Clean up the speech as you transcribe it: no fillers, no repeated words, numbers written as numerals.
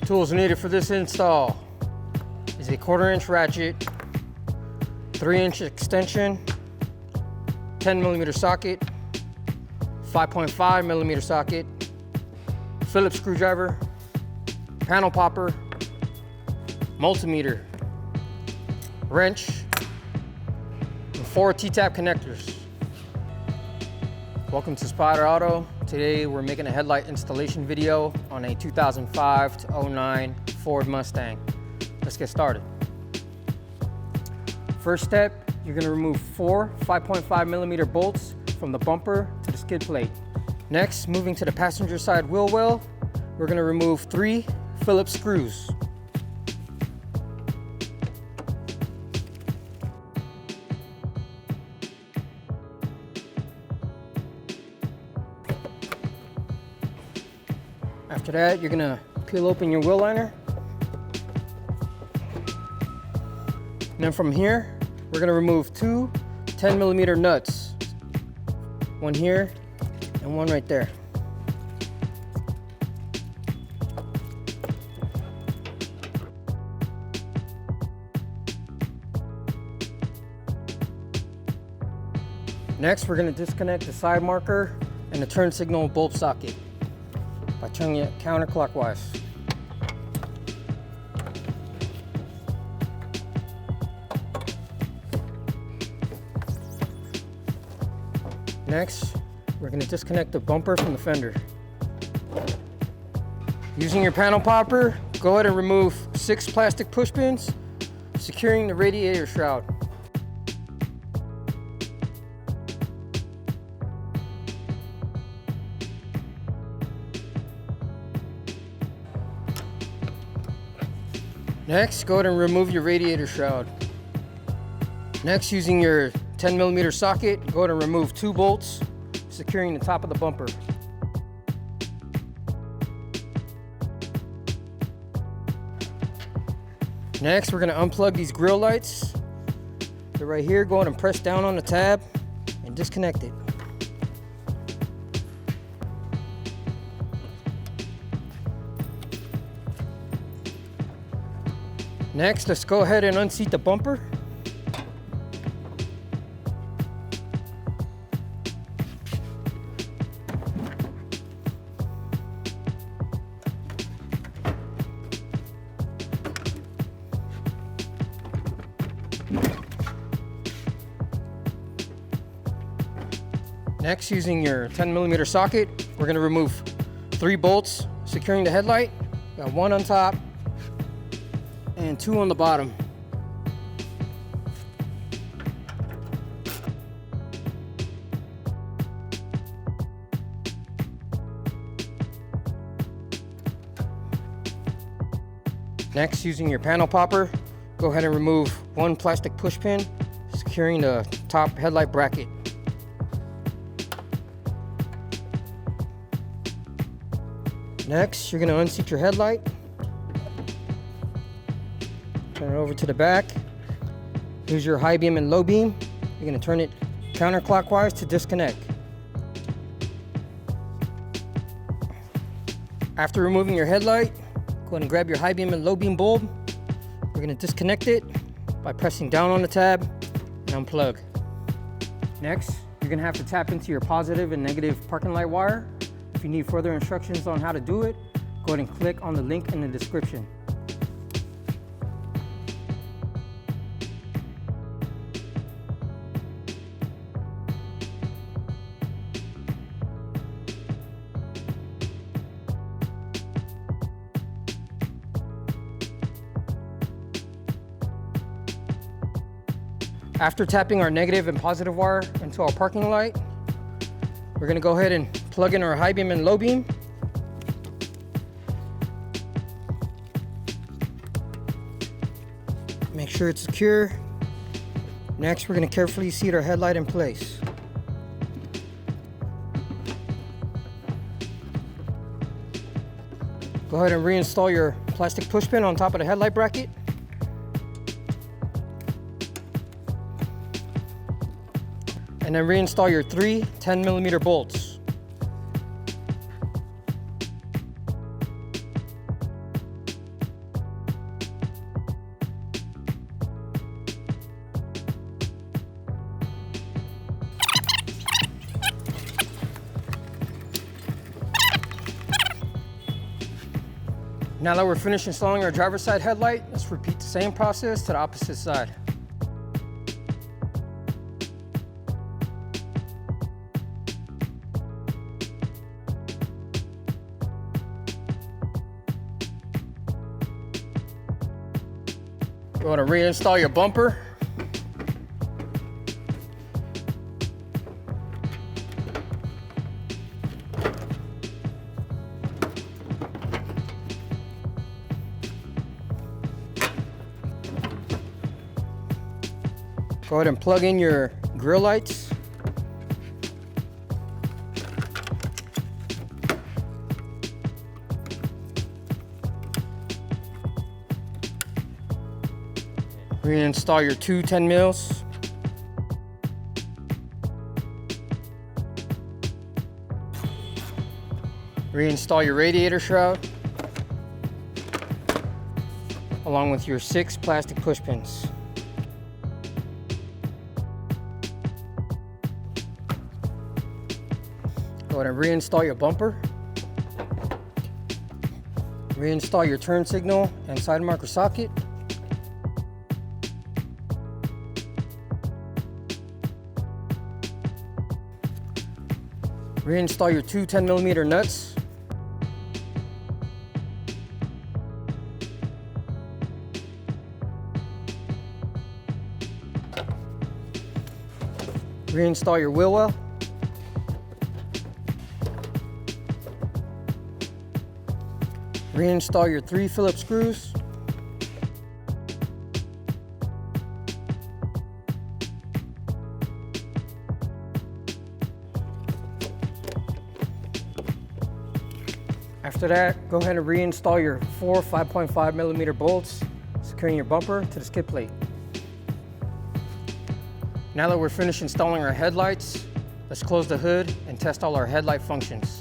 Tools needed for this install is a 1/4-inch ratchet, 3-inch extension, 10mm socket, 5.5mm socket, Phillips screwdriver, panel popper, multimeter, wrench, and 4 T-tap connectors. Welcome to Spyder Auto. Today we're making a headlight installation video on a 2005 to 09 Ford Mustang. Let's get started. First step, you're going to remove 4 5.5mm bolts from the bumper to the skid plate. Next, moving to the passenger side wheel well, we're going to remove 3 Phillips screws. After that, you're gonna peel open your wheel liner. And then from here, we're gonna remove 2 10mm nuts. One here and one right there. Next, we're gonna disconnect the side marker and the turn signal bulb socket by turning it counterclockwise. Next, we're going to disconnect the bumper from the fender. Using your panel popper, go ahead and remove 6 plastic push pins, securing the radiator shroud. Next, go ahead and remove your radiator shroud. Next, using your 10mm socket, go ahead and remove 2 bolts, securing the top of the bumper. Next, we're going to unplug these grille lights. They're right here. Go ahead and press down on the tab and disconnect it. Next, let's go ahead and unseat the bumper. Next, using your 10mm socket, we're going to remove 3 bolts securing the headlight. Got 1 on top and 2 on the bottom. Next, using your panel popper, go ahead and remove 1 plastic push pin, securing the top headlight bracket. Next, you're going to unseat your headlight. Turn it over to the back. Use your high beam and low beam. You're going to turn it counterclockwise to disconnect. After removing your headlight, go ahead and grab your high beam and low beam bulb. We're going to disconnect it by pressing down on the tab and unplug. Next, you're going to have to tap into your positive and negative parking light wire. If you need further instructions on how to do it, go ahead and click on the link in the description. After tapping our negative and positive wire into our parking light, we're going to go ahead and plug in our high beam and low beam. Make sure it's secure. Next, we're going to carefully seat our headlight in place. Go ahead and reinstall your plastic push pin on top of the headlight bracket. And then reinstall your 3 10mm bolts. Now that we're finished installing our driver's side headlight, let's repeat the same process to the opposite side. Go to reinstall your bumper. Go ahead and plug in your grille lights. Reinstall your two 10 mils. Reinstall your radiator shroud, along with your 6 plastic push pins. Go ahead and reinstall your bumper. Reinstall your turn signal and side marker socket. Reinstall your two 10mm nuts. Reinstall your wheel well. Reinstall your 3 Phillips screws. After that, go ahead and reinstall your 4 5.5mm bolts, securing your bumper to the skid plate. Now that we're finished installing our headlights, let's close the hood and test all our headlight functions.